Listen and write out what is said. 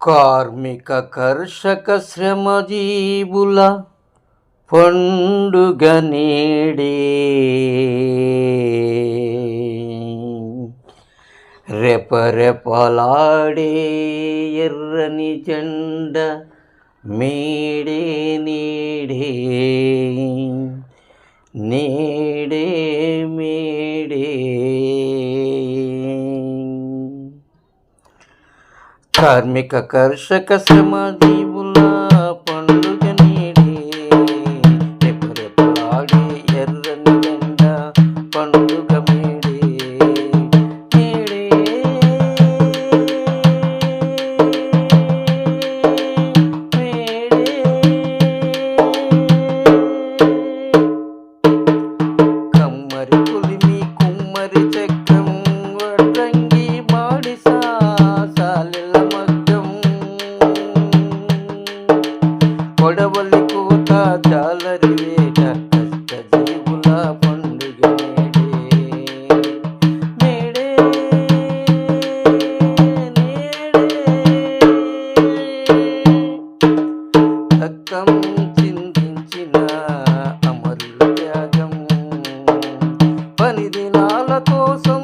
కార్మిక కర్షక శ్రమజీవుల పండుగ నేడే. రెపరెపలాడే ఎర్రని జెండ మేడే నేడే, నేడే మేడే. కార్మిక కర్షక శ్రమజీవుల పండుగ నేడే. రెపరెపలాడే ఎర్రని జెండ పండుగ మేడే, నేడే మేడే. కమ్మరి పులిమి కుమ్మరి చక్రం వడ్రంగి మాడి సాలెల మగ్గం, కొడవలి కూత జాలరి వేట కష్టజీవుల పండుగ నేడే, నేడే రక్తం చిందించిన అమరుల త్యాగం, పని దినాల కోసం